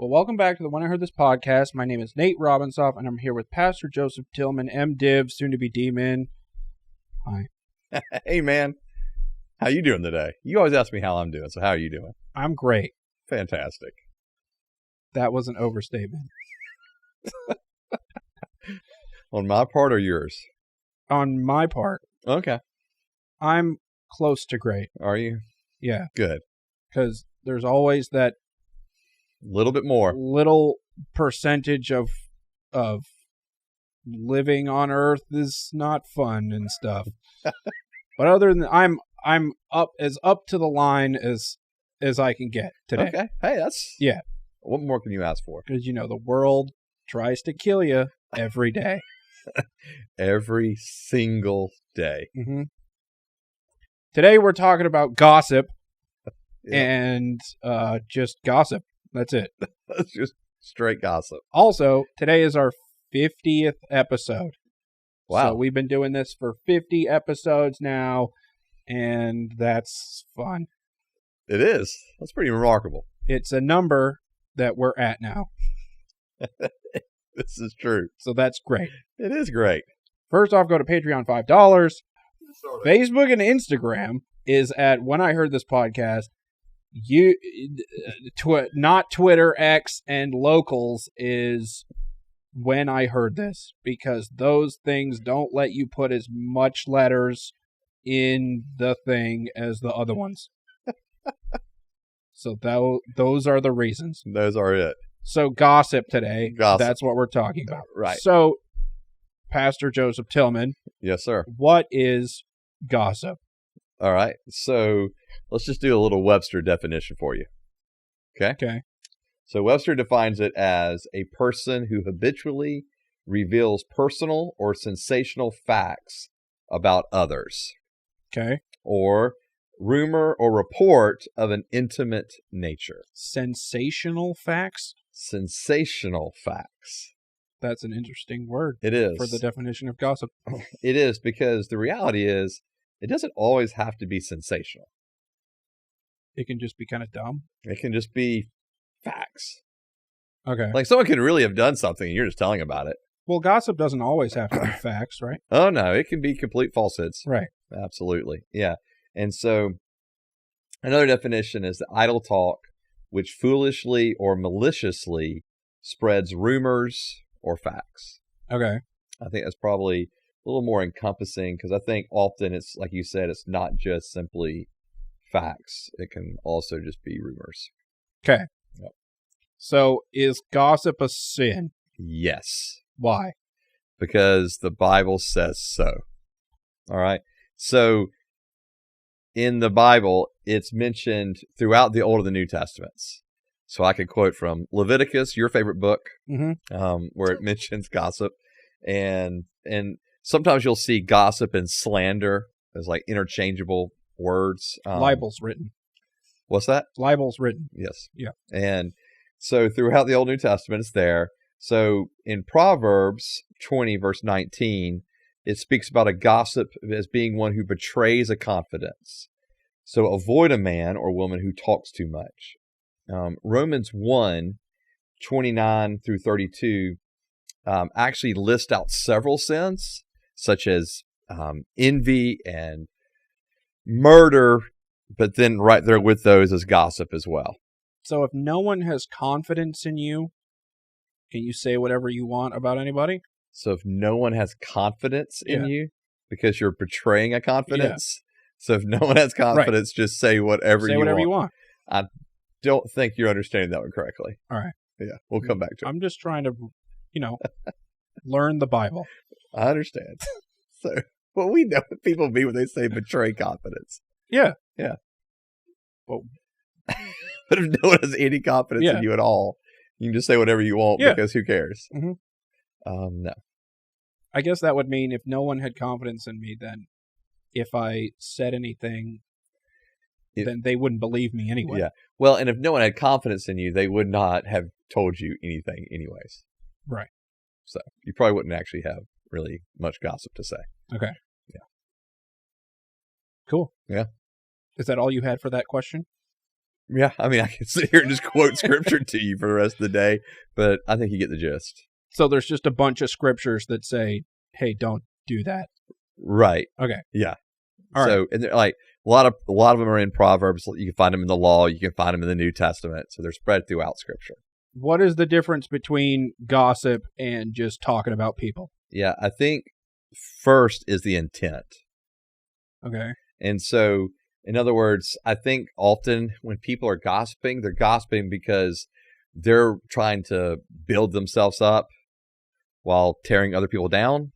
Well, welcome back to the When I Heard This podcast. My name is Nate Robinsoff, and I'm here with Pastor Joseph Tillman, MDiv, soon to be D-Min. Hi. Hey, man. How you doing today? You always ask me how I'm doing, so how are you doing? I'm great. Fantastic. That was an overstatement. On my part or yours? On my part, Okay. I'm close to great. Are you? Yeah, Good. because there's always that A little bit more. little percentage of living on Earth is not fun and stuff. But other than I'm up to the line as I can get today. Okay. Hey, that's... Yeah. What more can you ask for? Because, the world tries to kill you every day. Every single day. Mm-hmm. Today we're talking about gossip Yeah. and just gossip. That's it. That's just straight gossip. Also, today is our 50th episode. Wow. So we've been doing this for 50 episodes now, and that's fun. It is. That's pretty remarkable. It's a number that we're at now. This is true. So that's great. It is great. First off, go to Patreon, $5. Facebook and Instagram is at When I Heard This Podcast. Not Twitter, X, and locals is When I Heard This, because those things don't let you put as much letters in the thing as the other ones. So those are the reasons. Those are it. So gossip today. Gossip. That's what we're talking about. Right. So, Pastor Joseph Tillman, Yes, sir. what is gossip? All right. So let's just do a little Webster definition for you. Okay? Okay. So Webster defines it as a person who habitually reveals personal or sensational facts about others, Okay. or rumor or report of an intimate nature. Sensational facts? Sensational facts. That's an interesting word It is. for the definition of gossip. It is, because the reality is it doesn't always have to be sensational. It can just be kind of dumb. It can just be facts. Okay. Like someone could really have done something and you're just telling about it. Well, gossip doesn't always have to be facts, right? Oh, no, it can be complete falsehoods. Right. Absolutely. Yeah. And so another definition is the idle talk which foolishly or maliciously spreads rumors or facts. Okay. I think that's probably a little more encompassing, because I think often it's, like you said, it's not just simply facts. It can also just be rumors. Okay. Yep. So is gossip a sin? Yes. Why? Because the Bible says so. All right. So in the Bible, it's mentioned throughout the Old and the New Testaments. So I could quote from Leviticus, your favorite book, where it mentions gossip, and sometimes you'll see gossip and slander as like interchangeable words. Libel's written. What's that? Libel's written. Yes. Yeah. And so throughout the Old New Testament, it's there. So in Proverbs 20, verse 19, it speaks about a gossip as being one who betrays a confidence. So avoid a man or woman who talks too much. Romans 1, 29 through 32 actually list out several sins, such as envy and murder, but then right there with those is gossip as well. So if no one has confidence in you, can you say whatever you want about anybody? So if no one has confidence in you, because you're betraying a confidence. So if no one has confidence, just say whatever you want. I don't think you're understanding that one correctly. All right. Yeah, we'll come back to it. I'm just trying to, learn the Bible. I understand. So, well, we know what people mean when they say betray confidence. Yeah. Yeah. Well, but if no one has any confidence in you at all, you can just say whatever you want because who cares? Mm-hmm. No. I guess that would mean if no one had confidence in me, then if I said anything, then they wouldn't believe me anyway. Yeah. Well, and if no one had confidence in you, they would not have told you anything anyways. Right. So you probably wouldn't actually have really much gossip to say. Okay. Yeah. Cool. Yeah. Is that all you had for that question? Yeah, I mean, I can sit here and just quote scripture to you for the rest of the day, but I think you get the gist. So there's just a bunch of scriptures that say, hey, don't do that. Right. Okay. Yeah. All so, right. and they're like a lot of them are in Proverbs. You can find them in the Law. You can find them in the New Testament. So they're spread throughout Scripture. What is the difference between gossip and just talking about people? Yeah, I think first is the intent. Okay. And so, in other words, I think often when people are gossiping, they're gossiping because they're trying to build themselves up while tearing other people down.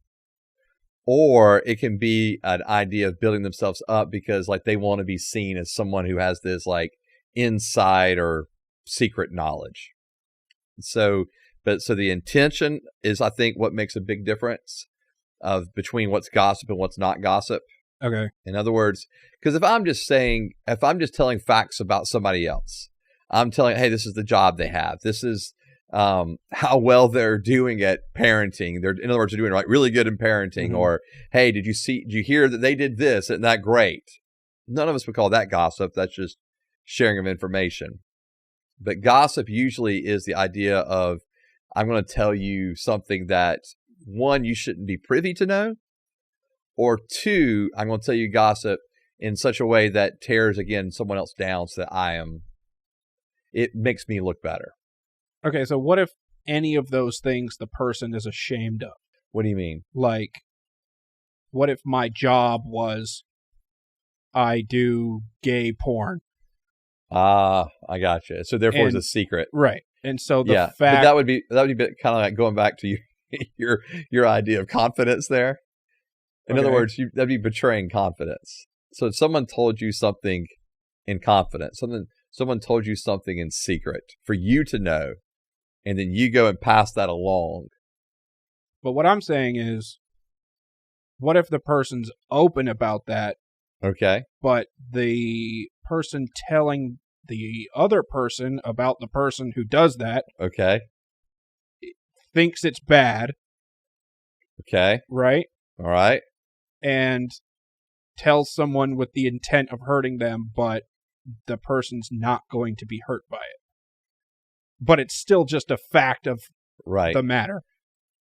Or it can be an idea of building themselves up because like they want to be seen as someone who has this like inside or secret knowledge. So the intention is, I think, what makes a big difference of between what's gossip and what's not gossip. Okay. In other words, because if I'm just telling facts about somebody else, I'm telling, hey, this is the job they have. This is how well they're doing at parenting. In other words, they're doing like really good in parenting. Mm-hmm. Or, hey, did you hear that they did this? Isn't that great? None of us would call that gossip. That's just sharing of information. But gossip usually is the idea of, I'm going to tell you something that, one, you shouldn't be privy to know, or two, I'm going to tell you gossip in such a way that tears, again, someone else down so that it makes me look better. Okay, so what if any of those things the person is ashamed of? What do you mean? Like, what if my job was I do gay porn? I gotcha. So therefore, it's a secret, right? And so the fact but that would be kind of like going back to your idea of confidence there. In other words, that'd be betraying confidence. So if someone told you something in confidence, someone told you something in secret for you to know, and then you go and pass that along. But what I'm saying is, what if the person's open about that? Okay. But the person telling the other person about the person who does that, okay, thinks it's bad. Okay. Right? All right. And tells someone with the intent of hurting them, but the person's not going to be hurt by it. But it's still just a fact of the matter.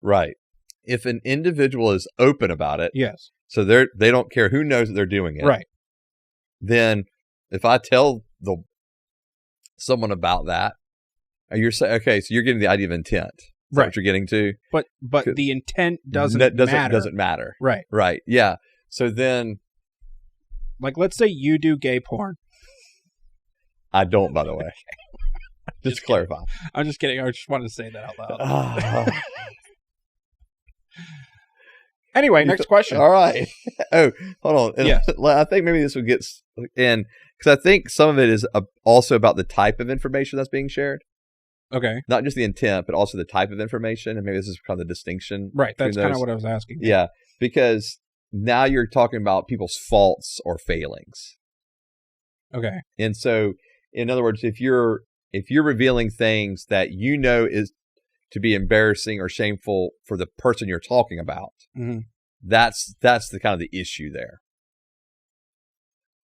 Right. If an individual is open about it, yes. So they don't care who knows that they're doing it. Right. Then if I tell someone about that, you're saying, okay, so you're getting the idea of intent. Is that what you're getting to? But the intent doesn't matter. Doesn't matter. Right. Right. Yeah. So then, like, let's say you do gay porn. I don't, by the way. Just to clarify. I'm just kidding. I just wanted to say that out loud. Anyway, next question. All right. Oh, hold on. Yes. I think maybe this would get in, because I think some of it is also about the type of information that's being shared. Okay. Not just the intent, but also the type of information. And maybe this is kind of the distinction. Right. That's kind of what I was asking. Yeah. Because now you're talking about people's faults or failings. Okay. And so, in other words, if you're revealing things that you know is to be embarrassing or shameful for the person you're talking about, mm-hmm. that's the kind of the issue there.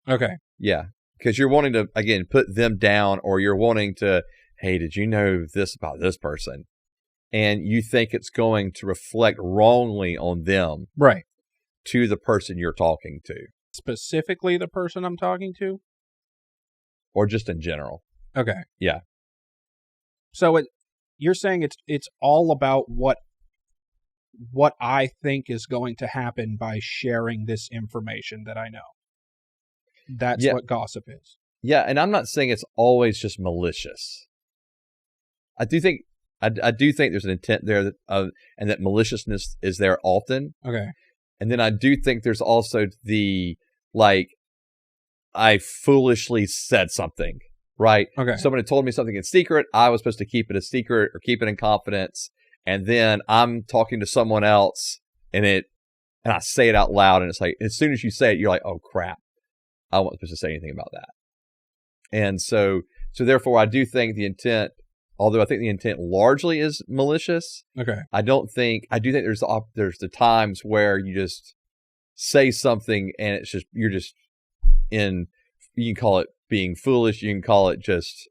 Okay. Yeah. Because you're wanting to, again, put them down, or you're wanting to, hey, did you know this about this person? And you think it's going to reflect wrongly on them. Right. To the person you're talking to. Specifically the person I'm talking to? Or just in general. Okay. Yeah. So you're saying it's all about what I think is going to happen by sharing this information that I know. That's what gossip is. Yeah, and I'm not saying it's always just malicious. I do think there's an intent there and that maliciousness is there often. Okay. And then I do think there's also the, like, I foolishly said something, right? Okay. Someone had told me something in secret. I was supposed to keep it a secret or keep it in confidence. And then I'm talking to someone else and I say it out loud. And it's like, as soon as you say it, you're like, oh, crap. I wasn't supposed to say anything about that. And so therefore, I do think the intent, although I think the intent largely is malicious. Okay. I do think there's the times where you just say something and it's just, you're just in you can call it being foolish. You can call it just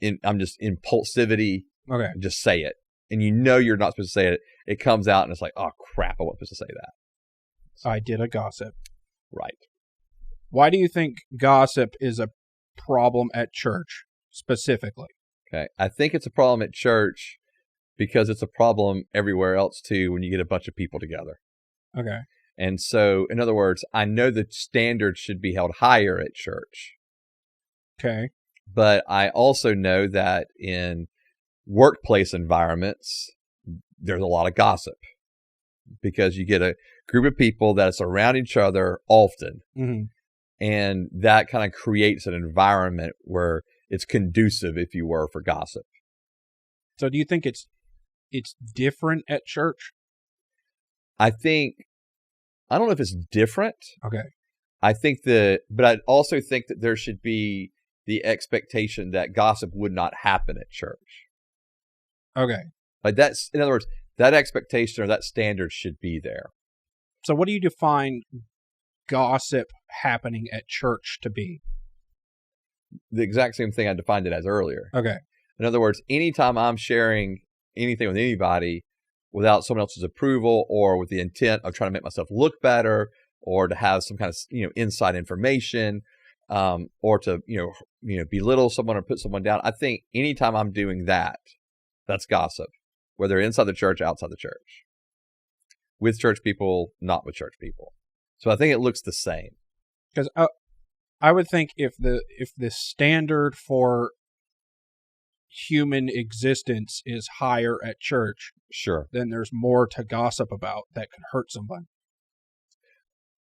impulsivity. Okay. Just say it. And you know you're not supposed to say it. It comes out and it's like, oh crap, I wasn't supposed to say that. I did a gossip. Right. Why do you think gossip is a problem at church specifically? Okay. I think it's a problem at church because it's a problem everywhere else too when you get a bunch of people together. Okay. And so, in other words, I know the standards should be held higher at church. Okay. But I also know that in workplace environments, there's a lot of gossip because you get a group of people that are around each other often. Mm-hmm. And that kind of creates an environment where it's conducive, if you were, for gossip. So do you think it's different at church? I don't know if it's different. Okay. But I also think that there should be the expectation that gossip would not happen at church. Okay. Like that's, in other words, that expectation or that standard should be there. So what do you define gossip happening at church to be? The exact same thing I defined it as earlier. Okay. In other words, anytime I'm sharing anything with anybody without someone else's approval or with the intent of trying to make myself look better or to have some kind of, inside information, or to, belittle someone or put someone down. I think anytime I'm doing that, that's gossip, whether inside the church, outside the church, with church people, not with church people. So I think it looks the same. Because I would think if the standard for human existence is higher at church, sure, then there's more to gossip about that could hurt someone.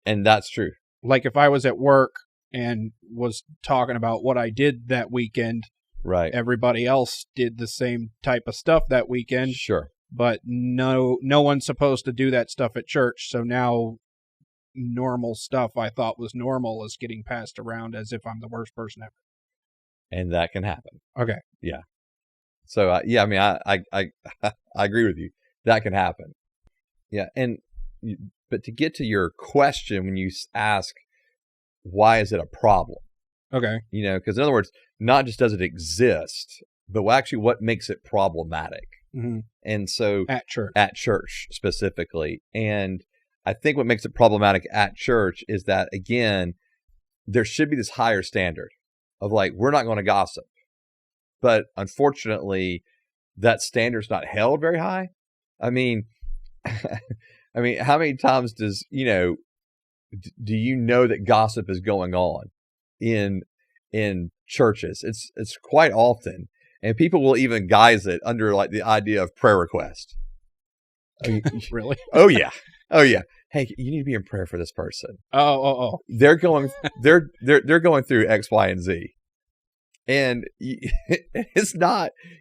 And that's true. Like if I was at work and was talking about what I did that weekend, right? Everybody else did the same type of stuff that weekend. Sure. But no one's supposed to do that stuff at church. So now normal stuff I thought was normal is getting passed around as if I'm the worst person ever. And that can happen. Okay. Yeah. So, I agree with you. That can happen. Yeah. But to get to your question, when you ask, why is it a problem? Okay. Because in other words, not just does it exist, but actually what makes it problematic. Mm-hmm. And so at church specifically. And I think what makes it problematic at church is that, again, there should be this higher standard of like, we're not going to gossip. But unfortunately, that standard's not held very high. I mean, how many times do you know that gossip is going on in churches? It's quite often, and people will even guise it under like the idea of prayer request. Really? Oh yeah. Hey, you need to be in prayer for this person. Oh. They're going through X, Y, and Z. And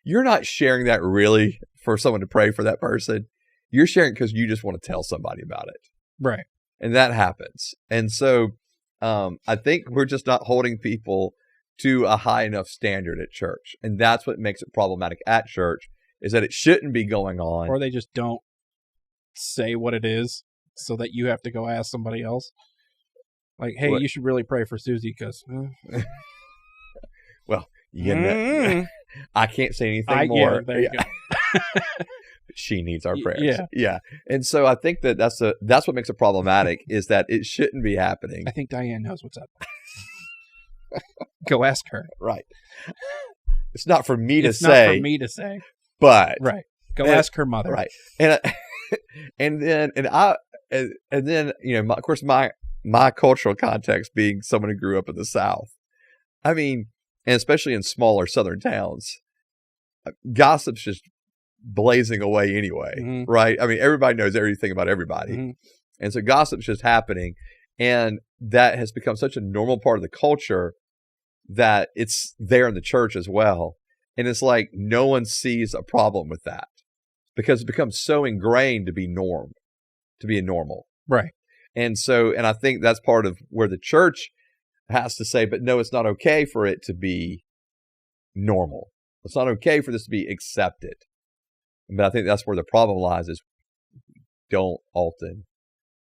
you're not sharing that really for someone to pray for that person. You're sharing because you just want to tell somebody about it. Right. And that happens. And so I think we're just not holding people to a high enough standard at church. And that's what makes it problematic at church, is that it shouldn't be going on. Or they just don't say what it is so that you have to go ask somebody else. Like, hey, you should really pray for Susie because... Well, I can't say anything more. Yeah, there you go. She needs our prayers. Yeah. And so I think that's what makes it problematic is that it shouldn't be happening. I think Diane knows what's up. Go ask her. Right. It's not for me to say. It's not for me to say. But right. Go ask her mother. Right. And then of course my cultural context being someone who grew up in the South. I mean, and especially in smaller southern towns, gossip's just blazing away anyway, mm-hmm. right? I mean, everybody knows everything about everybody. Mm-hmm. And so gossip's just happening. And that has become such a normal part of the culture that it's there in the church as well. And it's like no one sees a problem with that because it becomes so ingrained to be a normal. Right. And I think that's part of where the church has to say, but no, it's not okay for it to be normal. It's not okay for this to be accepted. But I think that's where the problem lies, is don't often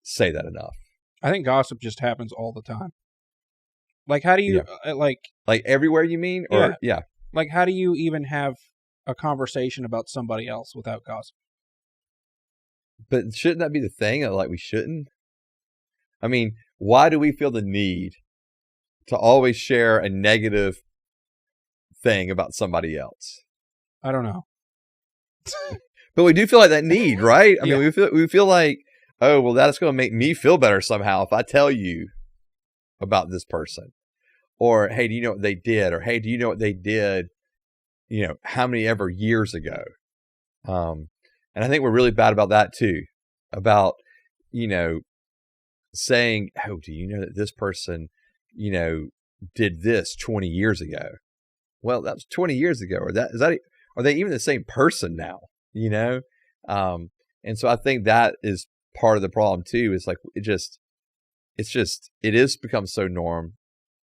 say that enough. I think gossip just happens all the time. Like, how do you like everywhere you mean? Or yeah. Like, how do you even have a conversation about somebody else without gossip? But shouldn't that be the thing? Like, we shouldn't? I mean, why do we feel the need to always share a negative thing about somebody else? I don't know. But we do feel like that need, right? I Yeah. mean, we feel like, oh, well, that's going to make me feel better somehow if I tell you about this person. Or, hey, do you know what they did? Or, hey, do you know what they did, how many ever years ago? And I think we're really bad about that too. About, saying, oh, do you know that this person, did this 20 years ago? Well, that was 20 years ago. Are they even the same person now? And so I think that is part of the problem too. Is like, it is become so norm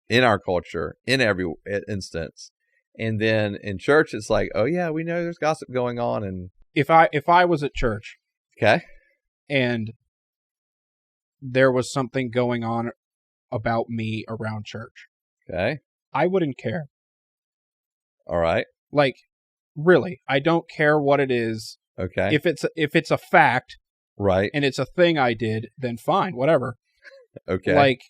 in our culture, in every instance. And then in church, it's like, oh yeah, we know there's gossip going on. And if I was at church, okay, and there was something going on about me around church, okay, I wouldn't care. All right. Like, really, I don't care what it is. Okay. If it's a fact, right, and it's a thing I did, then fine, whatever. Okay. Like,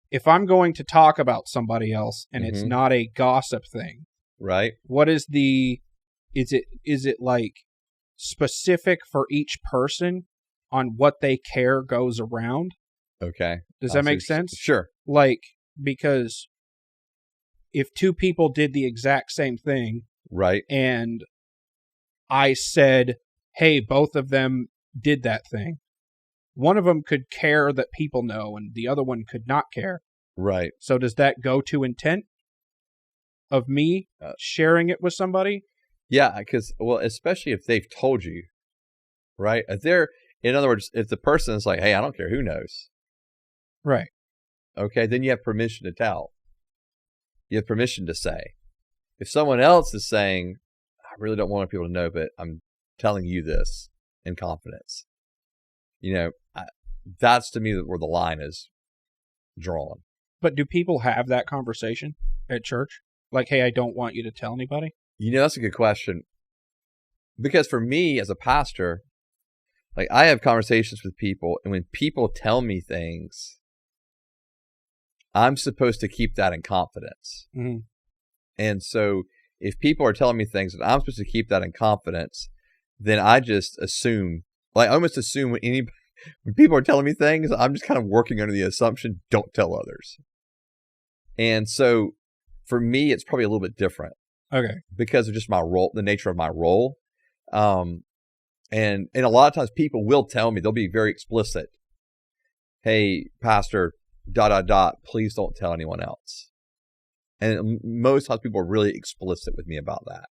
if I'm going to talk about somebody else and it's not a gossip thing, right? What is is it like specific for each person on what they care goes around? Okay. Does that make sense? Sure. Like, because if two people did the exact same thing, right, and I said, hey, both of them did that thing, one of them could care that people know and the other one could not care. Right. So does that go to intent of me sharing it with somebody? Yeah, because, well, especially if they've told you, right? In other words, if the person is like, hey, I don't care who knows. Right. Okay, then you have permission to tell. You have permission to say. If someone else is saying, I really don't want people to know, but I'm telling you this in confidence, that's to me where the line is drawn. But do people have that conversation at church? Like, hey, I don't want you to tell anybody? That's a good question. Because for me as a pastor, like, I have conversations with people, and when people tell me things, I'm supposed to keep that in confidence. Mm-hmm. And so if people are telling me things and I'm supposed to keep that in confidence, then I just assume, like, I almost assume when people are telling me things, I'm just kind of working under the assumption, don't tell others. And so for me, it's probably a little bit different. Okay. Because of just my role, the nature of my role. And a lot of times people will tell me, they'll be very explicit. Hey, pastor, ... please don't tell anyone else. And most times people are really explicit with me about that.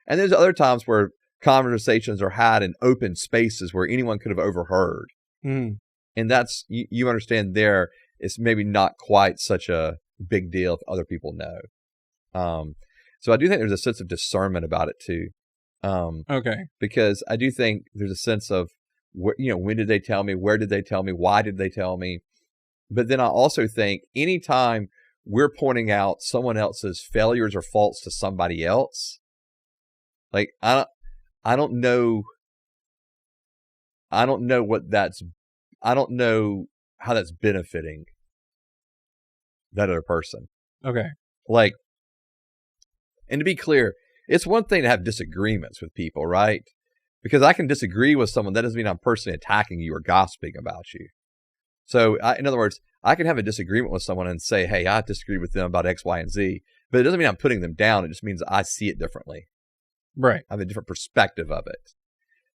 And there's other times where conversations are had in open spaces where anyone could have overheard. Mm. And that's, you understand there, it's maybe not quite such a big deal if other people know. So I do think there's a sense of discernment about it too. Okay. Because I do think there's a sense of, when did they tell me? Where did they tell me? Why did they tell me? But then I also think anytime we're pointing out someone else's failures or faults to somebody else, like, I don't know how that's benefiting that other person. Okay. Like, and to be clear, it's one thing to have disagreements with people, right? Because I can disagree with someone. That doesn't mean I'm personally attacking you or gossiping about you. So, in other words, I can have a disagreement with someone and say, hey, I disagree with them about X, Y, and Z. But it doesn't mean I'm putting them down. It just means I see it differently. Right. I have a different perspective of it.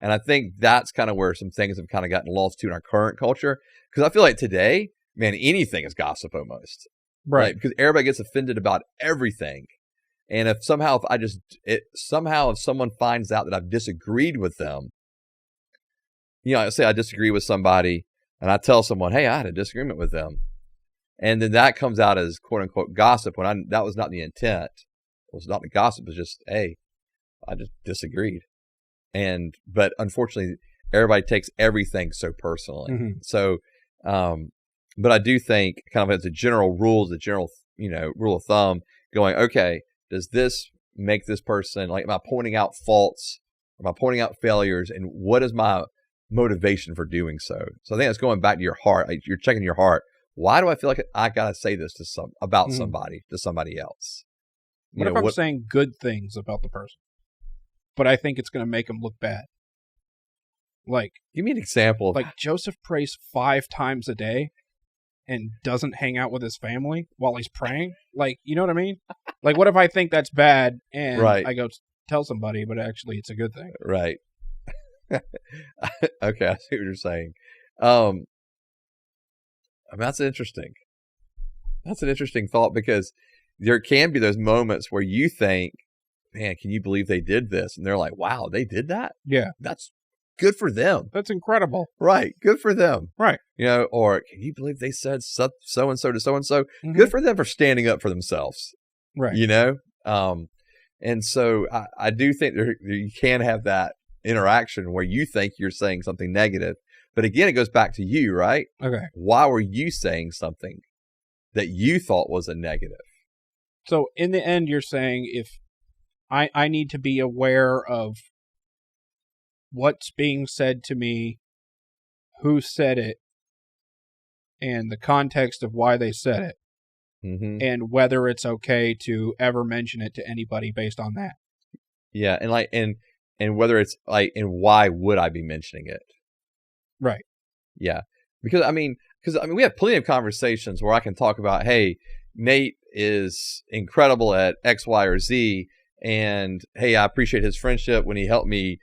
And I think that's kind of where some things have kind of gotten lost too in our current culture. Because I feel like today, man, anything is gossip almost. Right. Because everybody gets offended about everything. And if someone finds out that I've disagreed with them, let's say I disagree with somebody and I tell someone, hey, I had a disagreement with them. And then that comes out as quote unquote gossip when that was not the intent. It was not the gossip. It was just, hey, I just disagreed. But unfortunately, everybody takes everything so personally. Mm-hmm. So But I do think, kind of as a general rule, rule of thumb, going, okay, does this make this person, like, am I pointing out faults? Am I pointing out failures? And what is my motivation for doing so? So I think it's going back to your heart. Like, you're checking your heart. Why do I feel like I got to say this to somebody else? What if I'm saying good things about the person, but I think it's going to make them look bad? Like, give me an example. Like, Joseph prays 5 times a day and doesn't hang out with his family while he's praying. Like, you know what I mean? Like, what if I think that's bad and I go tell somebody, but actually it's a good thing? Right. Okay, I see what you're saying. That's interesting. That's an interesting thought, because there can be those moments where you think, man, can you believe they did this? And they're like, wow, they did that? Yeah. That's good for them. That's incredible. Right. Good for them. Right. Or can you believe they said so-and-so to so-and-so? Mm-hmm. Good for them for standing up for themselves. Right. And so I do think you can have that interaction where you think you're saying something negative. But again, it goes back to you, right? Okay. Why were you saying something that you thought was a negative? So in the end, you're saying if I need to be aware of what's being said to me, who said it, and the context of why they said it, mm-hmm. and whether it's okay to ever mention it to anybody based on that. Yeah, and whether it's like, and why would I be mentioning it? Right. Yeah, because we have plenty of conversations where I can talk about, hey, Nate is incredible at X, Y, or Z, and hey, I appreciate his friendship when he helped me,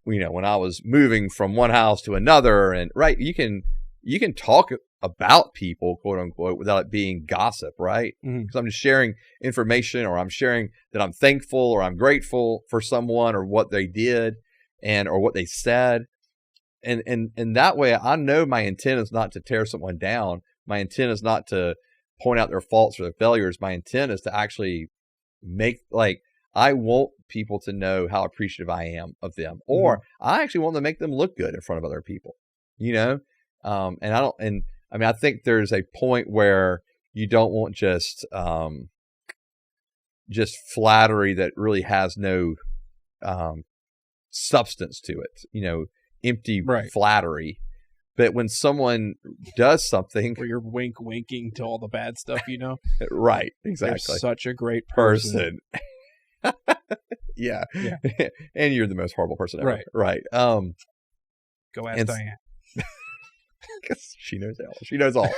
when I was moving from one house to another, and right, you can talk about people, quote unquote, without it being gossip, right? Because I'm just sharing information, or I'm sharing that I'm thankful or I'm grateful for someone or what they did or what they said. And that way I know my intent is not to tear someone down. My intent is not to point out their faults or their failures. My intent is to actually I want people to know how appreciative I am of them, or I actually want to make them look good in front of other people, I think there's a point where you don't want just flattery that really has no substance to it, empty flattery. But when someone does something where you're winking to all the bad stuff, right, exactly. You're such a great person. Yeah. And you're the most horrible person ever. Right. Go ask Diane. She knows all.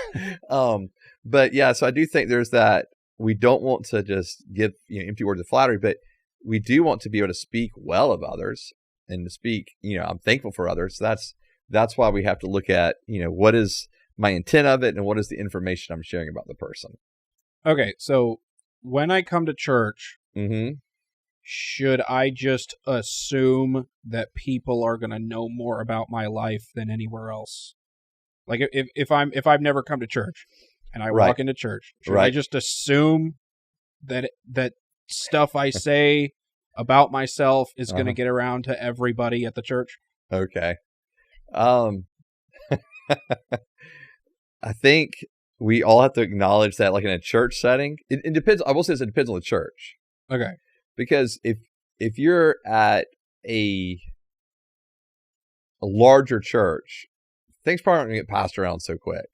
But yeah, so I do think there's that. We don't want to just give empty words of flattery, but we do want to be able to speak well of others and to speak, I'm thankful for others. That's why we have to look at, what is my intent of it and what is the information I'm sharing about the person. Okay, so when I come to church, should I just assume that people are going to know more about my life than anywhere else? Like if I've never come to church and I walk into church, should I just assume that stuff I say about myself is going to get around to everybody at the church? Okay. I think we all have to acknowledge that, like in a church setting, it depends. I will say it depends on the church. Okay. Because if you're at a larger church, things probably aren't going to get passed around so quick.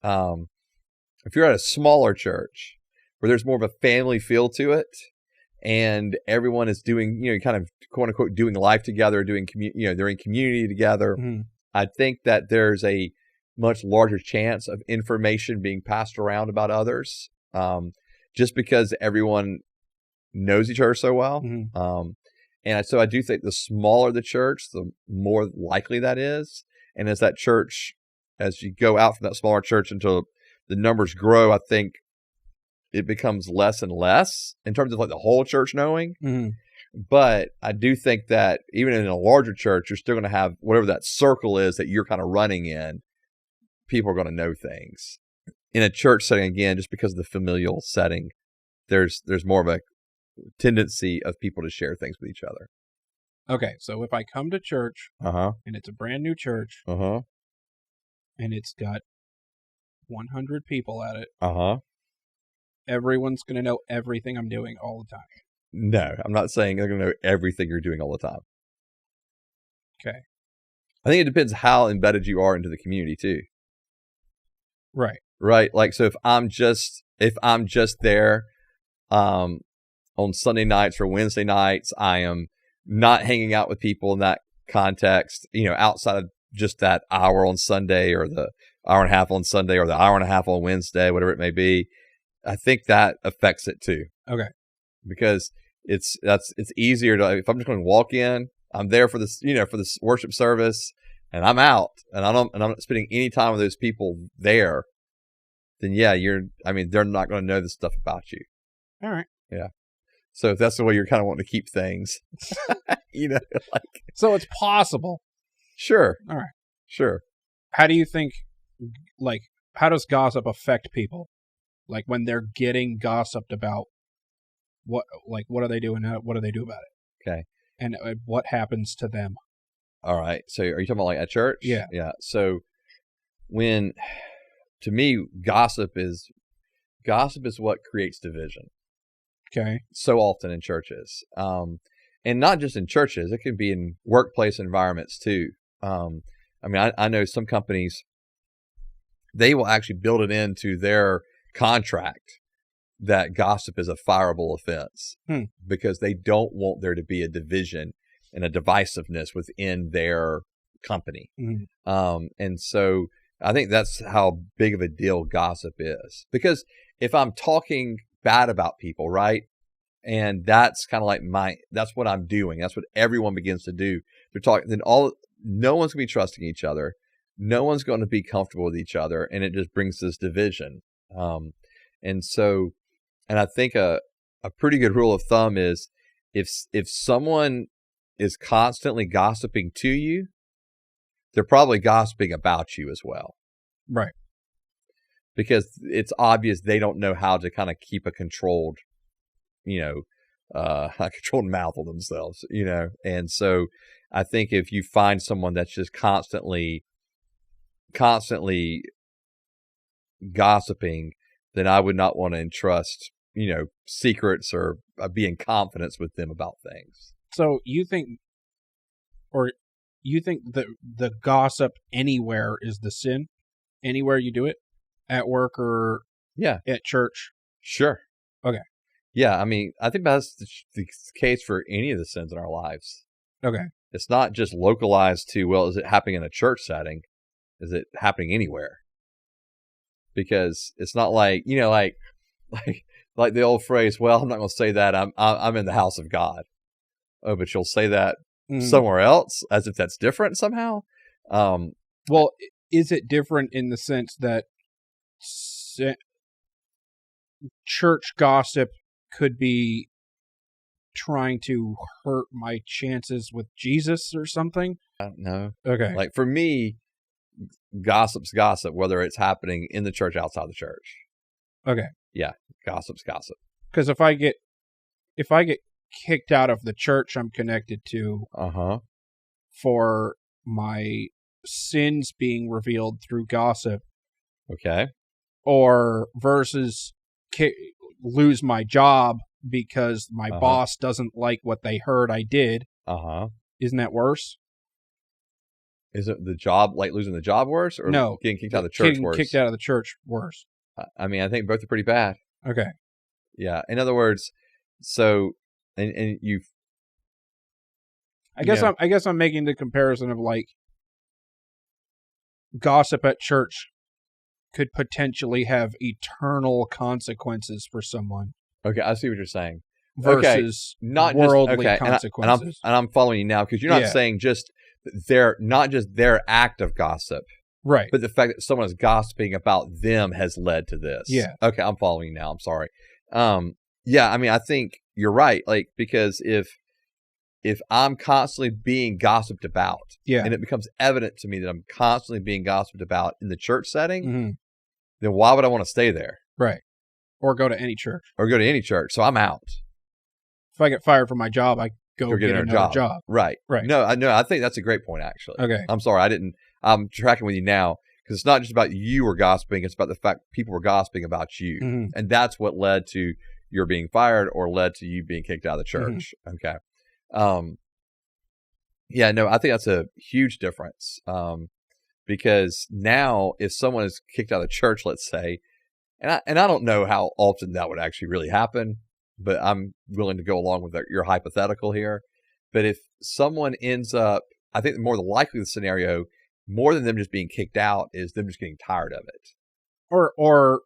If you're at a smaller church where there's more of a family feel to it, and everyone is doing, kind of quote unquote doing life together, they're in community together. I think that there's a much larger chance of information being passed around about others, just because everyone knows each other so well. And so I do think the smaller the church, the more likely that is. And as you go out from that smaller church until the numbers grow, I think it becomes less and less in terms of like the whole church knowing. But I do think that even in a larger church, you're still going to have whatever that circle is that you're kind of running in. People are going to know things. In a church setting, again, just because of the familial setting, there's more of a tendency of people to share things with each other. Okay, so if I come to church and it's a brand new church and it's got 100 people at it, Uh-huh. everyone's going to know everything I'm doing all the time. No, I'm not saying they're going to know everything you're doing all the time. Okay. I think it depends how embedded you are into the community too. Right. Right. Like, so if I'm just there, on Sunday nights or Wednesday nights, I am not hanging out with people in that context, outside of just that hour on Sunday or the hour and a half on Sunday or the hour and a half on Wednesday, whatever it may be. I think that affects it too. Okay. Because it's easier to, if I'm just going to walk in, I'm there for this, for this worship service, and I'm out, and I'm not spending any time with those people there. Then yeah, they're not going to know this stuff about you. All right. Yeah. So if that's the way you're kind of wanting to keep things, So it's possible. Sure. All right. Sure. How do you think, how does gossip affect people? Like when they're getting gossiped about, what are they doing? What do they do about it? Okay. And what happens to them? All right. So are you talking about like at church? Yeah. Yeah. So to me, gossip is what creates division. Okay. So often in churches. And not just in churches, it can be in workplace environments too. I know some companies, they will actually build it into their contract that gossip is a fireable offense because they don't want there to be a division and a divisiveness within their company. And so I think that's how big of a deal gossip is, because if I'm talking bad about people, right? And that's kind of like that's what I'm doing. That's what everyone begins to do. They're talking, then no one's gonna be trusting each other. No one's going to be comfortable with each other. And it just brings this division. And I think a pretty good rule of thumb is if someone is constantly gossiping to you, they're probably gossiping about you as well. Right. Because it's obvious they don't know how to kind of keep a controlled, a controlled mouth on themselves, And so I think if you find someone that's just constantly gossiping, then I would not want to entrust, secrets or be in confidence with them about things. So you think that the gossip anywhere is the sin? Anywhere you do it? At work or at church? Sure. Okay. Yeah, I think that's the case for any of the sins in our lives. Okay. It's not just localized to, is it happening in a church setting? Is it happening anywhere? Because it's not like, like the old phrase, I'm not going to say that I'm in the house of God. Oh, but you'll say that somewhere else as if that's different somehow. Well, is it different in the sense that church gossip could be trying to hurt my chances with Jesus or something? No. Okay. Like for me, gossip's gossip, whether it's happening in the church, outside the church. Okay. Yeah, gossip's gossip. Because if I get kicked out of the church I'm connected to, for my sins being revealed through gossip, okay, or versus lose my job because my boss doesn't like what they heard I did, isn't that worse? Is it the job, like losing the job, worse, or no, getting kicked out of the church worse? Kicked out of the church worse. I think both are pretty bad. Okay. Yeah. In other words, so and you've. I guess I'm making the comparison of like gossip at church could potentially have eternal consequences for someone. Okay, I see what you're saying. Versus not worldly just, consequences. And I'm following you now, because you're not saying just their act of gossip, right? But the fact that someone is gossiping about them has led to this. Yeah. Okay, I'm following you now. I'm sorry. I think you're right. Like, because if I'm constantly being gossiped about, and it becomes evident to me that I'm constantly being gossiped about in the church setting, then why would I want to stay there? Right. Or go to any church. So I'm out. If I get fired from my job, I go get another job. Right. Right. No, I think that's a great point, actually. Okay. I'm sorry. I'm tracking with you now, Because it's not just about you were gossiping, it's about the fact people were gossiping about you. Mhm. And that's what led to your being fired or led to you being kicked out of the church. Okay. Yeah, no, I think that's a huge difference. Because now if someone is kicked out of the church, let's say, and I don't know how often that would actually really happen, but I'm willing to go along with your hypothetical here. But if someone ends up, I think the more the likely scenario, more than them just being kicked out, is them just getting tired of it. Or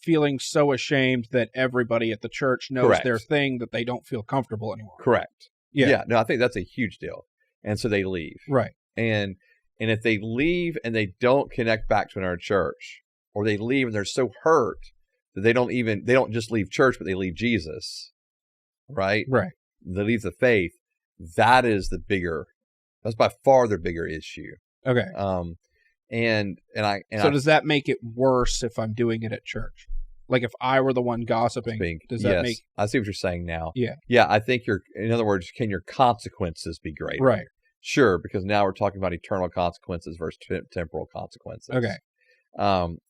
feeling so ashamed that everybody at the church knows Correct. their thing that they don't feel comfortable anymore. Correct. Yeah. No, I think that's a huge deal. And so they leave. Right. And if they leave and they don't connect back to another church, or they leave and they're so hurt that they don't just leave church, but they leave Jesus, right? Right. They leave the faith. That's by far their bigger issue. Okay. So does that make it worse if I'm doing it at church? Like if I were the one gossiping, does that make... I see what you're saying now. Yeah. Yeah, I think in other words, can your consequences be greater? Right. Sure, because now we're talking about eternal consequences versus temporal consequences. Okay.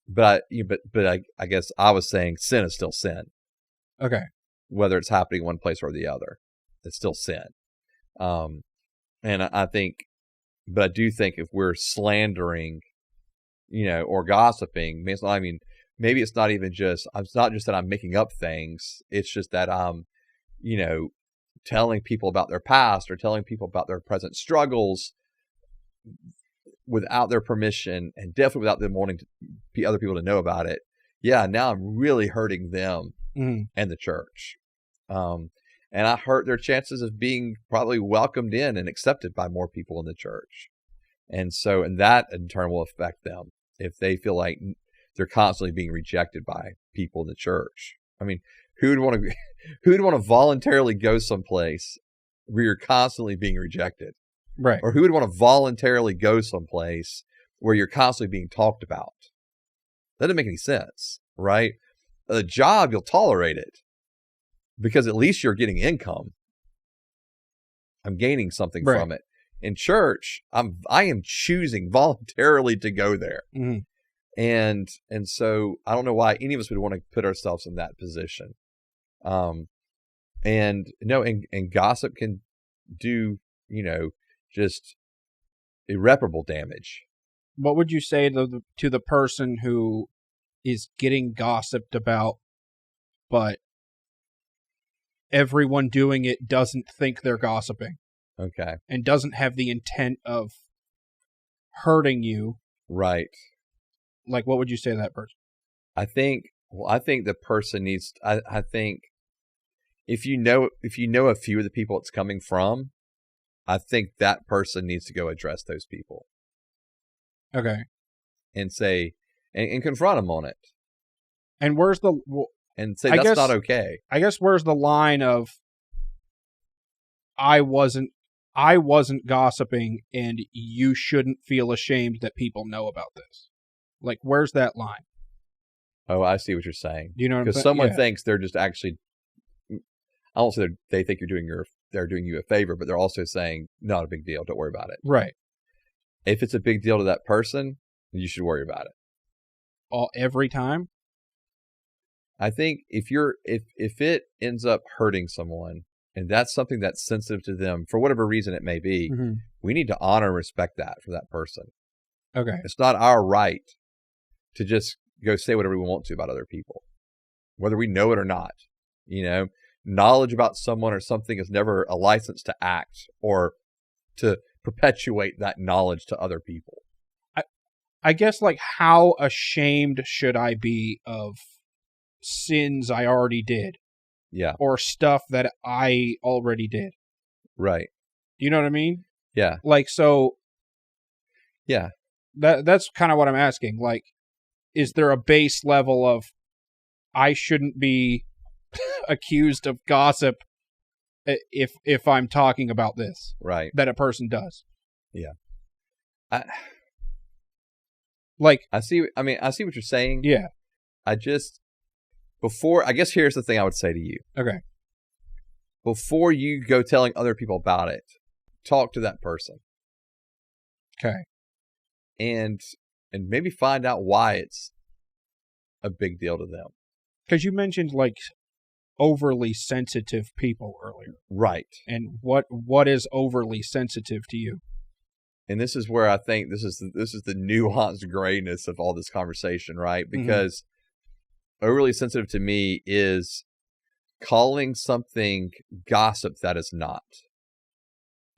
But I guess I was saying sin is still sin. Okay. Whether it's happening one place or the other, it's still sin. And I do think if we're slandering, or gossiping, maybe it's not even just, it's not just that I'm making up things. It's just that I'm, telling people about their past or telling people about their present struggles without their permission, and definitely without them wanting other people to know about it. Yeah, now I'm really hurting them and the church. And I hurt their chances of being probably welcomed in and accepted by more people in the church. And that in turn will affect them if they feel like they're constantly being rejected by people in the church. I mean, who would want to voluntarily go someplace where you're constantly being rejected? Right. Or who would want to voluntarily go someplace where you're constantly being talked about? That doesn't make any sense, right? A job, you'll tolerate it because at least you're getting income. I'm gaining something from it. In church, I am choosing voluntarily to go there. Mm-hmm. And so I don't know why any of us would want to put ourselves in that position. And gossip can do, just irreparable damage. What would you say to the person who is getting gossiped about, but everyone doing it doesn't think they're gossiping? Okay. And doesn't have the intent of hurting you. Right. Like, what would you say to that person? I think the person needs, I think if you know a few of the people it's coming from, I think that person needs to go address those people. Okay. And say, and confront them on it. And where's and say that's not okay. I guess where's the line of I wasn't gossiping and you shouldn't feel ashamed that people know about this? Like, where's that line? Oh, I see what you're saying. Do you know what I'm saying? Because someone thinks they're just actually, I don't say they think they're doing you a favor, but they're also saying, not a big deal, don't worry about it. Right. If it's a big deal to that person, you should worry about it. Every time? I think if it ends up hurting someone, and that's something that's sensitive to them, for whatever reason it may be, we need to honor and respect that for that person. Okay. It's not our right to just go say whatever we want to about other people, whether we know it or not. Knowledge about someone or something is never a license to act or to perpetuate that knowledge to other people. I guess, like, how ashamed should I be of sins I already did? Yeah. Or stuff that I already did. Right. Do you know what I mean? Yeah. Like, so. Yeah. That's kind of what I'm asking. Like, is there a base level of I shouldn't be accused of gossip if I'm talking about this? Right. That a person does. Yeah. I see what you're saying. Yeah. I guess here's the thing I would say to you. Okay. Before you go telling other people about it, talk to that person. Okay. and maybe find out why it's a big deal to them. Because you mentioned like overly sensitive people earlier. Right. And what is overly sensitive to you? And this is where I think this is the nuanced grayness of all this conversation, right? Because overly sensitive to me is calling something gossip that is not.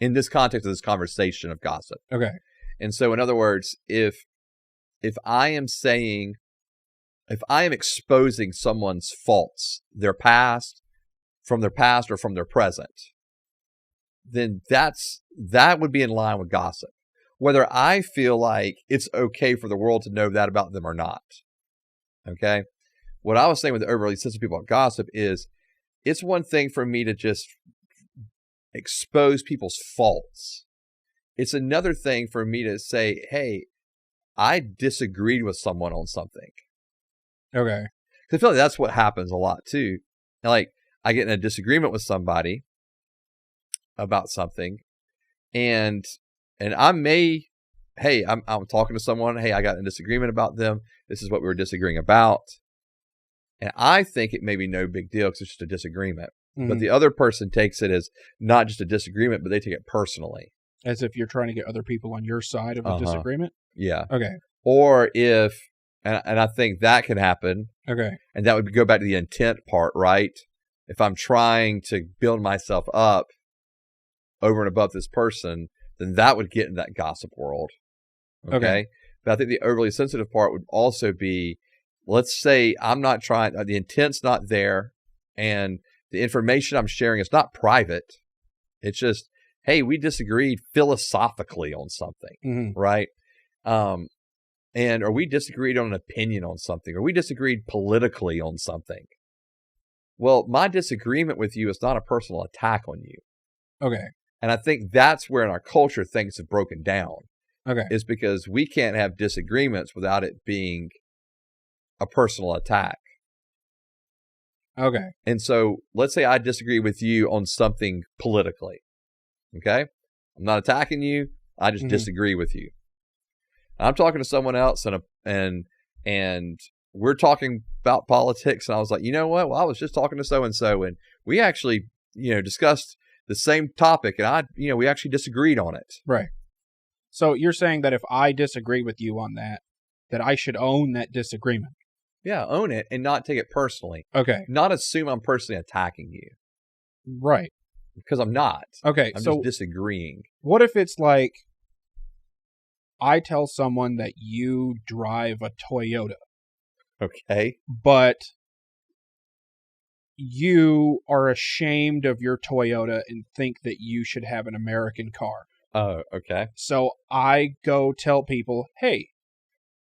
In this context of this conversation of gossip. Okay. And so in other words, if I am exposing someone's faults, their past or from their present, then that would be in line with gossip. Whether I feel like it's okay for the world to know that about them or not. Okay? What I was saying with the overly sensitive people about gossip is it's one thing for me to just expose people's faults. It's another thing for me to say, hey, I disagreed with someone on something. Okay. Because I feel like that's what happens a lot too. Like I get in a disagreement with somebody about something, and I'm talking to someone. Hey, I got in a disagreement about them. This is what we were disagreeing about, and I think it may be no big deal because it's just a disagreement. But the other person takes it as not just a disagreement, but they take it personally, as if you're trying to get other people on your side of a disagreement. Yeah. Okay. Or if, and I think that can happen. Okay. And that would go back to the intent part, right? If I'm trying to build myself up over and above this person, then that would get in that gossip world. Okay. But I think the overly sensitive part would also be, let's say I'm not trying, the intent's not there, and the information I'm sharing is not private. It's just, hey, we disagreed philosophically on something, right? Or we disagreed on an opinion on something, or we disagreed politically on something. Well, my disagreement with you is not a personal attack on you. Okay. And I think that's where in our culture things have broken down. Okay. Is because we can't have disagreements without it being a personal attack. Okay. And so let's say I disagree with you on something politically. Okay? I'm not attacking you. I just disagree with you. I'm talking to someone else and we're talking about politics, and I was like, you know what? Well, I was just talking to so-and-so, and we actually, discussed the same topic, and we actually disagreed on it. Right. So you're saying that if I disagree with you on that I should own that disagreement. Yeah, own it and not take it personally. Okay. Not assume I'm personally attacking you. Right. Because I'm not. Okay. I'm just disagreeing. What if it's like I tell someone that you drive a Toyota. Okay. But you are ashamed of your Toyota and think that you should have an American car. Oh, okay. So I go tell people, hey,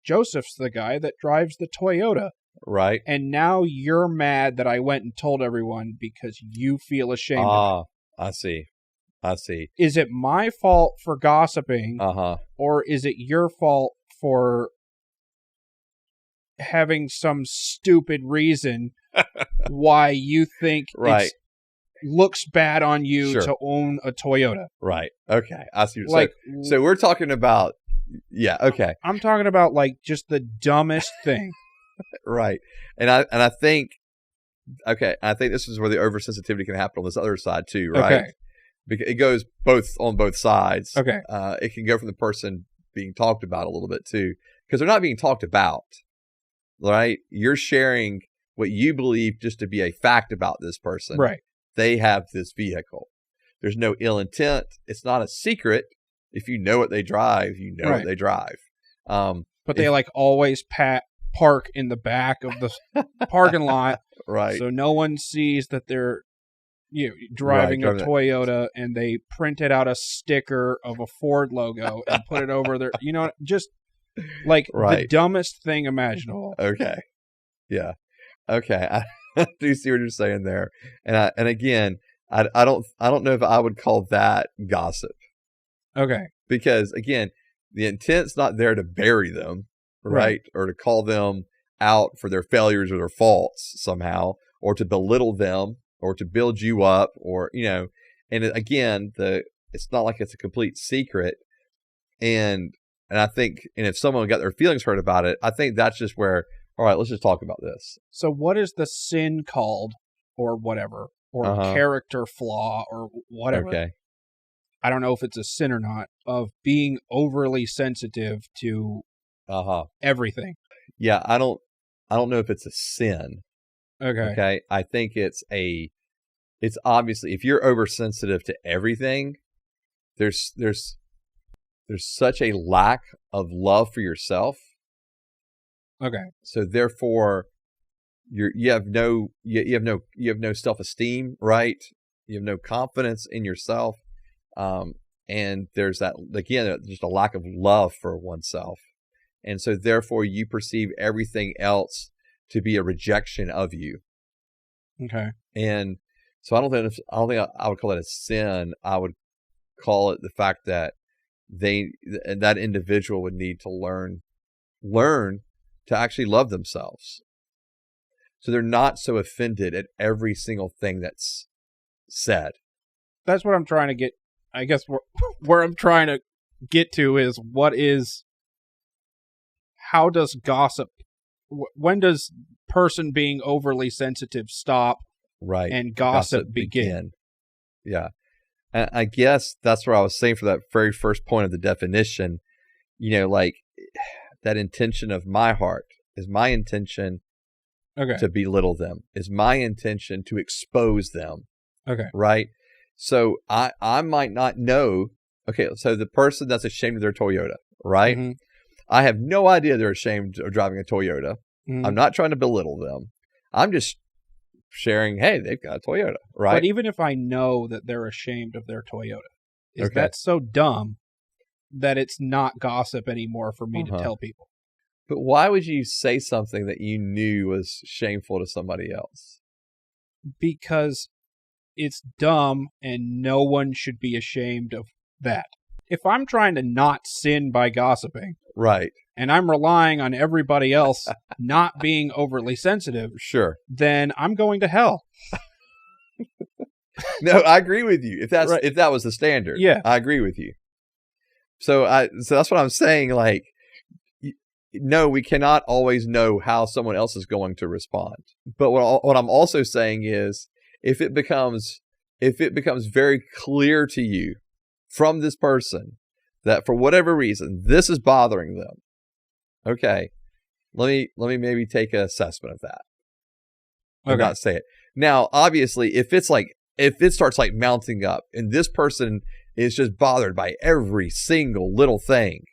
Joseph's the guy that drives the Toyota. Right. And now you're mad that I went and told everyone because you feel ashamed of it. I see. Is it my fault for gossiping? Or is it your fault for having some stupid reason why you think it looks bad on you to own a Toyota? Right. Okay. I see. Like, so we're talking about, yeah. Okay. I'm talking about like just the dumbest thing. Right. And I think, okay, I think this is where the oversensitivity can happen on this other side too, right? Okay. Because it goes on both sides. Okay. It can go from the person being talked about a little bit too, because they're not being talked about, right? You're sharing what you believe just to be a fact about this person. Right. They have this vehicle. There's no ill intent. It's not a secret. If you know what they drive, you know what they drive. But they like always park in the back of the parking lot. Right. So no one sees that they're driving a Toyota, and they printed out a sticker of a Ford logo and put it over their, just like the dumbest thing imaginable. Okay. Yeah. Okay. I do see what you're saying there. And again, I don't know if I would call that gossip. Okay. Because again, the intent's not there to bury them, right? Or to call them out for their failures or their faults somehow, or to belittle them, or to build you up, or, and again, it's not like it's a complete secret. And And I think, and if someone got their feelings hurt about it, I think that's just where, all right, let's just talk about this. So what is the sin called, or whatever, or character flaw, or whatever? Okay. I don't know if it's a sin or not, of being overly sensitive to everything. Yeah, I don't know if it's a sin. Okay. I think it's obviously, if you're oversensitive to everything, there's such a lack of love for yourself. Okay. So therefore, you have no self-esteem, right? You have no confidence in yourself, and there's that, again, just a lack of love for oneself, and so therefore you perceive everything else to be a rejection of you. Okay. And so I don't think I would call it a sin. I would call it the fact that that individual would need to learn to actually love themselves. So they're not so offended at every single thing that's said. That's what I'm trying to get. I guess where I'm trying to get to is how does gossip, when does person being overly sensitive stop? Right. And gossip begin. Yeah. And I guess that's where I was saying for that very first point of the definition, like that intention of my heart is my intention to belittle them, is my intention to expose them. Okay. Right. So I might not know. Okay. So the person that's ashamed of their Toyota, right? Mm-hmm. I have no idea they're ashamed of driving a Toyota. Mm-hmm. I'm not trying to belittle them. I'm just sharing, hey, they've got a Toyota, right? But even if I know that they're ashamed of their Toyota, is that so dumb that it's not gossip anymore for me to tell people? But why would you say something that you knew was shameful to somebody else? Because it's dumb and no one should be ashamed of that. If I'm trying to not sin by gossiping, right, and I'm relying on everybody else not being overly sensitive, sure, then I'm going to hell. No, I agree with you. If that was the standard, yeah, I agree with you. So that's what I'm saying. Like, no, we cannot always know how someone else is going to respond. But what I'm also saying is, if it becomes very clear to you from this person that for whatever reason this is bothering them, okay, let me maybe take an assessment of that. And not say it. Now, obviously, if it starts like mounting up and this person is just bothered by every single little thing,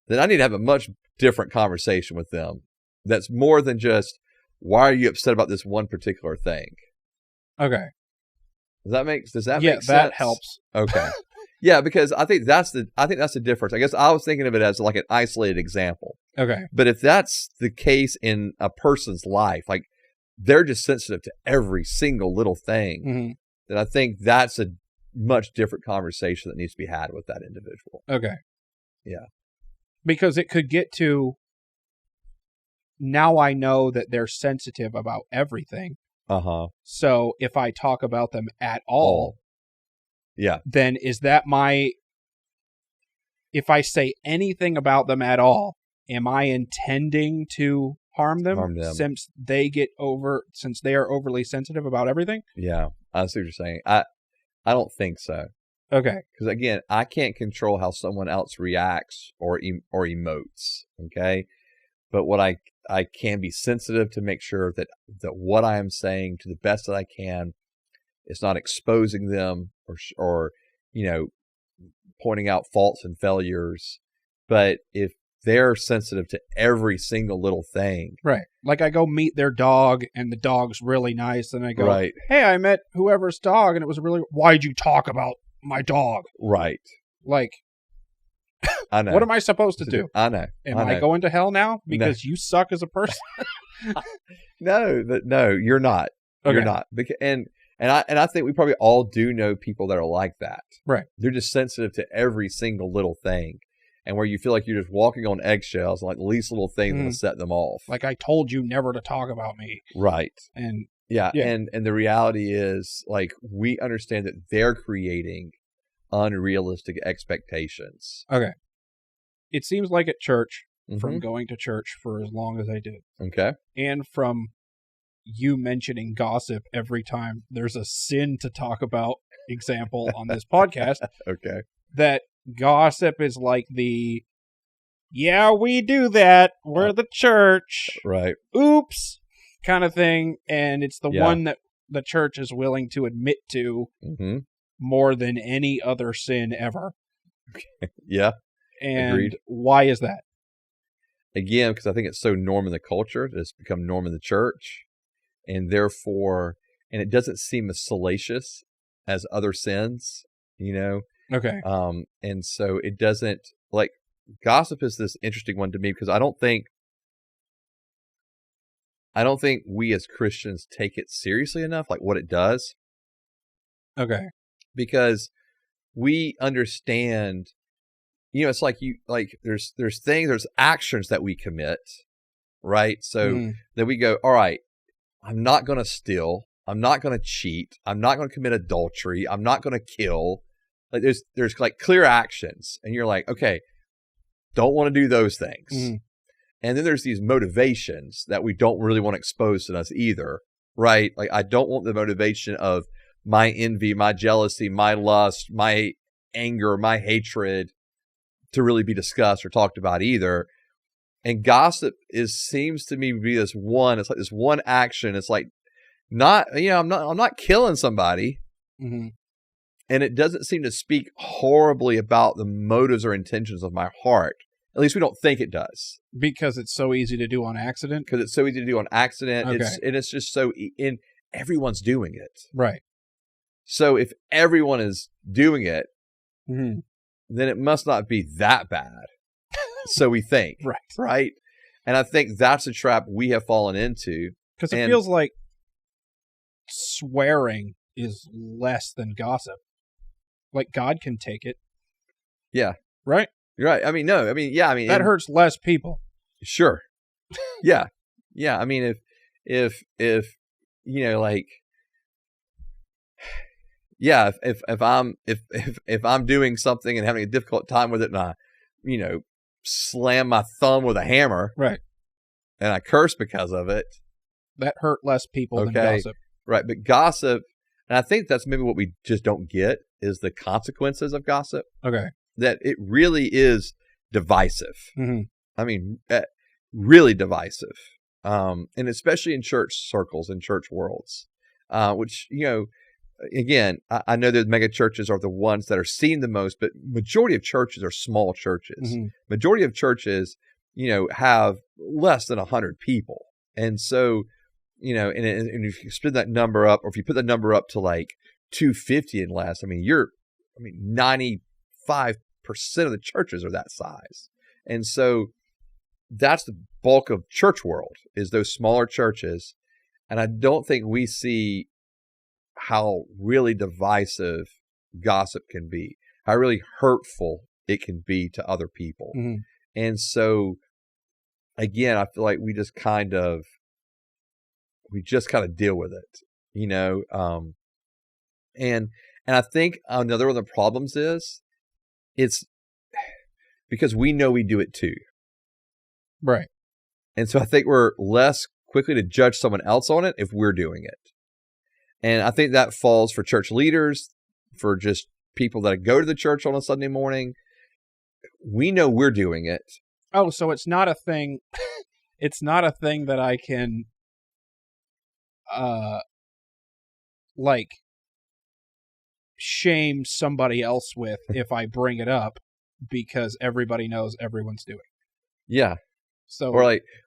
then I need to have a much different conversation with them. That's more than just, why are you upset about this one particular thing? Okay. Does that make sense? Yeah, that helps. Okay. Yeah, because I think that's the difference. I guess I was thinking of it as like an isolated example. Okay. But if that's the case in a person's life, like they're just sensitive to every single little thing, then I think that's a much different conversation that needs to be had with that individual. Okay. Yeah. Because it could get to, now I know that they're sensitive about everything. So if I talk about them at all, yeah, then is that if I say anything about them at all, am I intending to harm them? Since they are overly sensitive about everything? Yeah, I see what you're saying. I don't think so. Okay. Because again, I can't control how someone else reacts or emotes. Okay. But what I can be sensitive to make sure that what I am saying, to the best that I can, is not exposing them or pointing out faults and failures. But if they're sensitive to every single little thing, right? Like I go meet their dog, and the dog's really nice, and I go, right, hey, I met whoever's dog, and it was really. Why'd you talk about my dog? Right. Like, I know. What am I supposed to do? I know. Am I going to hell now because you suck as a person? No, you're not. Okay. You're not. And I think we probably all do know people that are like that. Right. They're just sensitive to every single little thing, and where you feel like you're just walking on eggshells, and like the least little thing will set them off. Like, I told you never to talk about me. Right. And yeah. And the reality is, like, we understand that they're creating unrealistic expectations. Okay. it seems like at church, from Mm-hmm. going to church for as long as I did, Okay. and from you mentioning gossip every time there's a sin to talk about example on this podcast, Okay. that gossip is like the, yeah, we do that, we're the church, Right. oops, kind of thing, and it's the Yeah. one that the church is willing to admit to Mm-hmm. more than any other sin ever. Yeah. And Agreed. why is that? Again, because I think it's so norm in the culture, it's become norm in the church, and therefore, and it doesn't seem as salacious as other sins, you know. Okay. And so it doesn't, like, gossip is this interesting one to me because I don't think we as Christians take it seriously enough, like what it does, Okay. because we understand, it's like there's actions that we commit, right? So Mhm. then we go, all right, I'm not going to steal, I'm not going to cheat, I'm not going to commit adultery, I'm not going to kill. Like there's like clear actions, and you're like, okay, don't want to do those things. Mhm. And then there's these motivations that we don't really want exposed to us either, right? Like I don't want the motivation of my envy, my jealousy, my lust, my anger, my hatred to really be discussed or talked about either. And gossip seems to me to be this one. It's like this one action. It's like not, I'm not killing somebody, Mhm. and it doesn't seem to speak horribly about the motives or intentions of my heart. At least we don't think it does, Because it's so easy to do on accident. because it's so easy to do on accident. Okay. It's just so and everyone's doing it. Right. So if everyone is doing it, Mhm. then it must not be that bad. So we think, Right. right? And I think that's a trap we have fallen into. Because it And- feels like swearing is less than gossip. Like God can take it. Yeah. Right? You're right. I mean, no. I mean, yeah. I mean, That hurts less people. Sure. Yeah. Yeah. I mean, if like, yeah, if I'm doing something and having a difficult time with it, and I, slam my thumb with a hammer, Right. and I curse because of it, That hurt less people than Okay. gossip. right? But gossip, and I think that's maybe what we just don't get is the consequences of gossip. Okay. That it really is divisive. Mm-hmm. I mean, really divisive, and especially in church circles and church worlds, which, again, I know that mega churches are the ones that are seen the most, but majority of churches are small churches. Mm-hmm. Majority of churches, have less than 100 people. And so, and if you split that number up, or if you put that number up to like 250 and less, 95% of the churches are that size. And so that's the bulk of church world, is those smaller churches. And I don't think we see how really divisive gossip can be, how really hurtful it can be to other people. Mm-hmm. And so, again, I feel like we just kind of deal with it, and I think another one of the problems is it's because we know we do it too. Right. And so I think we're less quickly to judge someone else on it if we're doing it. And I think that falls for church leaders, for just people that go to the church on a Sunday morning. We know we're doing it. Oh, so it's not a thing. It's not a thing that I can, like, shame somebody else with if I bring it up, because everybody knows everyone's doing it. Yeah. So,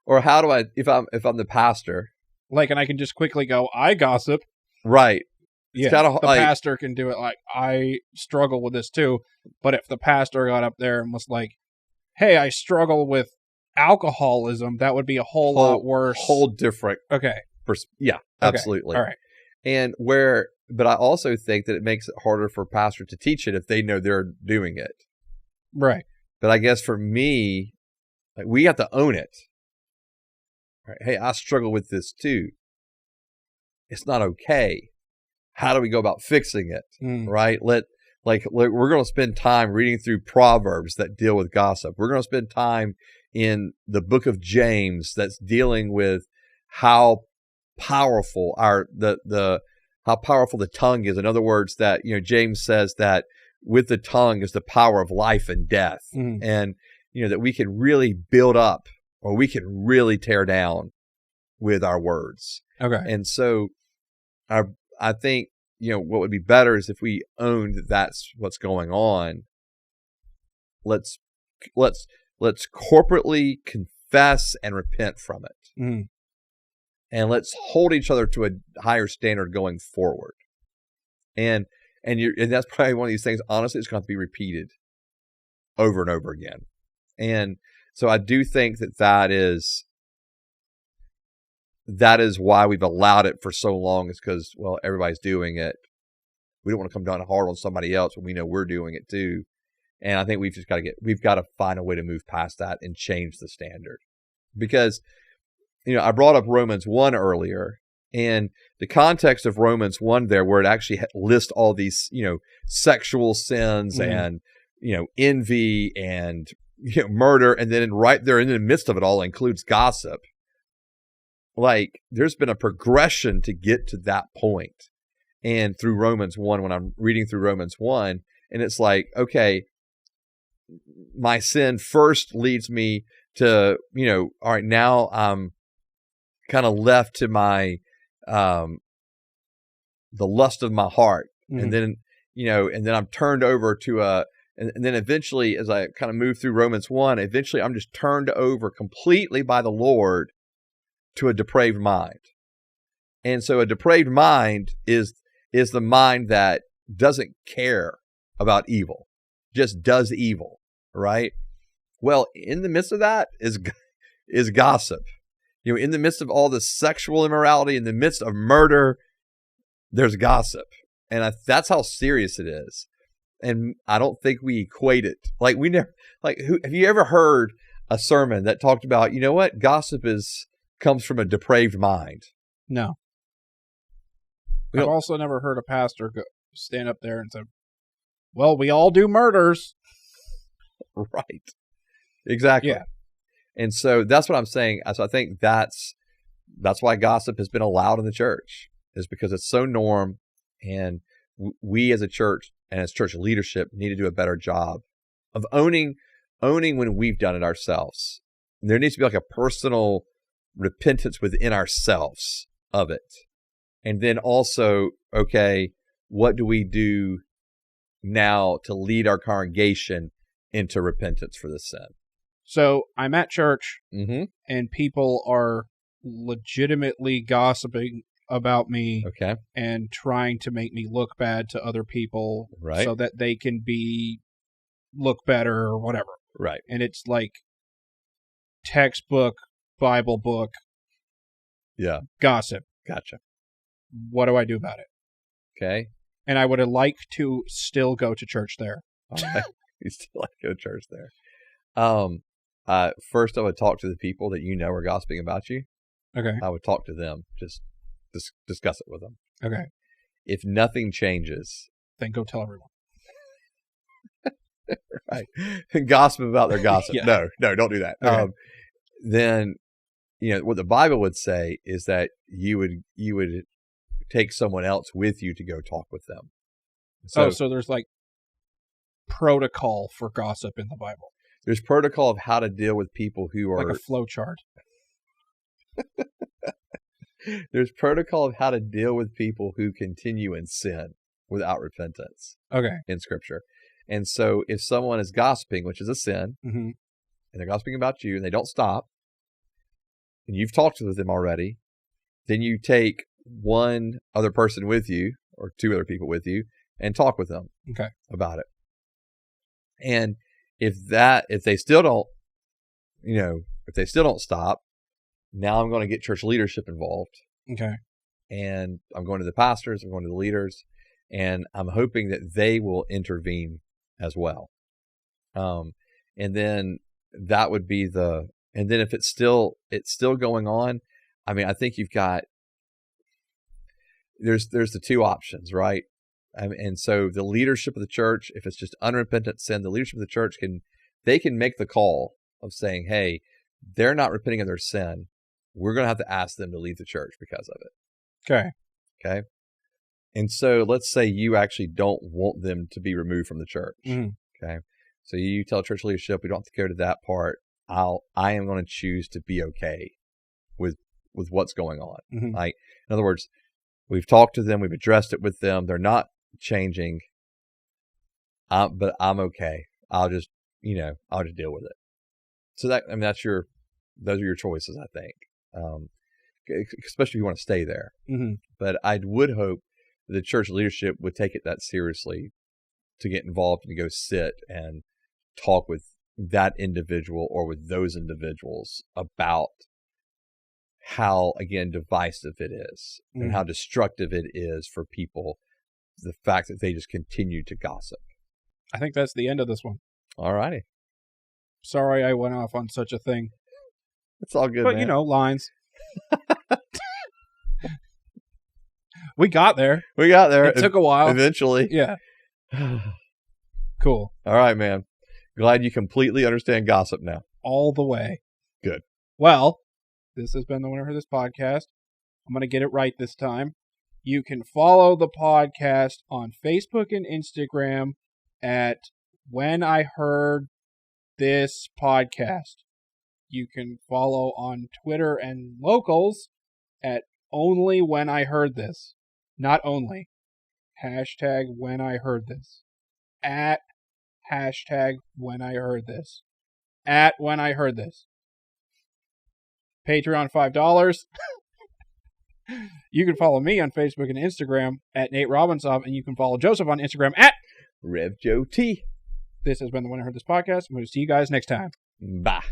Or how do I, if I'm the pastor, and I can just quickly go, I gossip. right? Yeah, kinda the like- pastor can do it. Like, I struggle with this too. But if the pastor got up there and was like, hey, I struggle with alcoholism, that would be a whole lot worse. Whole different. Okay. Yeah, Okay. absolutely. All right. And but I also think that it makes it harder for pastors to teach it if they know they're doing it. Right. But I guess for me, like, we have to own it. Right? Hey, I struggle with this too. It's not okay. How do we go about fixing it? Mm. Right? Like we're going to spend time reading through Proverbs that deal with gossip. We're going to spend time in the book of James that's dealing with how powerful how powerful the tongue is. In other words, that, you know, James says that with the tongue is the power of life and death. And, you know, that we can really build up or we can really tear down with our words. Okay. And so I think, you know, what would be better is if we owned that that's what's going on. Let's corporately confess and repent from it. And let's hold each other to a higher standard going forward. And that's probably one of these things, honestly, it's going to have to be repeated over and over again. And so I do think that is why we've allowed it for so long, is because, well, everybody's doing it. We don't want to come down hard on somebody else when we know we're doing it too. And I think we've got to find a way to move past that and change the standard. Because, you know, I brought up Romans 1 earlier, and the context of Romans 1 there, where it actually lists all these, you know, sexual sins and, you know, envy and, you know, murder, and then right there in the midst of it all includes gossip. Like, there's been a progression to get to that point. And through Romans 1, when I'm reading through Romans 1, and it's like, okay, my sin first leads me to, you know, all right, now I'm kind of left to my, the lust of my heart. And then, you know, and then I'm turned over to and then eventually, as I kind of move through Romans 1, eventually I'm just turned over completely by the Lord to a depraved mind. And so a depraved mind is the mind that doesn't care about evil, just does evil, right? Well, in the midst of that is gossip. You know, in the midst of all the sexual immorality, in the midst of murder, there's gossip. And that's how serious it is. And I don't think we equate it. Like, we never, like, have you ever heard a sermon that talked about, you know what, gossip comes from a depraved mind? No. I've also never heard a pastor stand up there and say, well, we all do murders. Right. Exactly. Yeah. And so that's what I'm saying. So I think that's why gossip has been allowed in the church, is because it's so norm, and we as a church and as church leadership need to do a better job of owning when we've done it ourselves. There needs to be like a personal repentance within ourselves of it. And then also, okay, what do we do now to lead our congregation into repentance for this sin? So I'm at church, and people are legitimately gossiping about me, and trying to make me look bad to other people, right, so that they can look better or whatever. Right. And it's like textbook, Bible book, gossip. Gotcha. What do I do about it? Okay. And I would like to still go to church there. Okay. You still like to go to church there. First, I would talk to the people that you know are gossiping about you. Okay. I would talk to them, just discuss it with them. Okay. If nothing changes, then go tell everyone. Right. And gossip about their gossip. No, don't do that. Okay. Then, you know, what the Bible would say is that you would take someone else with you to go talk with them. So there's like protocol for gossip in the Bible. There's protocol of how to deal with people who are like a flow chart. There's protocol of how to deal with people who continue in sin without repentance. Okay. In Scripture. And so if someone is gossiping, which is a sin, and they're gossiping about you and they don't stop, and you've talked with them already, then you take one other person with you or two other people with you and talk with them about it. And if they still don't, if they still don't stop, now I'm going to get church leadership involved. Okay. And I'm going to the pastors, I'm going to the leaders, and I'm hoping that they will intervene as well. And then that would be and then if it's still going on, I mean, I think you've got, there's the two options, right? And so the leadership of the church, if it's just unrepentant sin, the leadership of the church can make the call of saying, hey, they're not repenting of their sin. We're going to have to ask them to leave the church because of it. Okay. Okay. And so let's say you actually don't want them to be removed from the church. Mhm. Okay. So you tell church leadership, we don't have to go to that part. I am going to choose to be okay with what's going on. Mhm. Like, in other words, we've talked to them, we've addressed it with them. They're not changing. But I'm okay. I'll just deal with it. So those are your choices, I think. Especially if you want to stay there. Mhm. But I would hope that the church leadership would take it that seriously to get involved and go sit and talk with that individual or with those individuals about how, again, divisive it is and how destructive it is for people, the fact that they just continue to gossip. I think that's the end of this one. All righty. Sorry I went off on such a thing. It's all good, But, man. lines. We got there. We got there. It took a while. Eventually. Yeah. Cool. All right, man. Glad you completely understand gossip now. All the way. Good. Well, this has been the Winner for this podcast. I'm going to get it right this time. You can follow the podcast on Facebook and Instagram at When I Heard This Podcast. You can follow on Twitter and locals at Only When I Heard This. Not only. Hashtag When I Heard This. At hashtag When I Heard This. At When I Heard This. Patreon $5. You can follow me on Facebook and Instagram at Nate Robinson, and you can follow Joseph on Instagram at RevJoeT. This has been the When I Heard This podcast. I'm going to see you guys next time. Bye.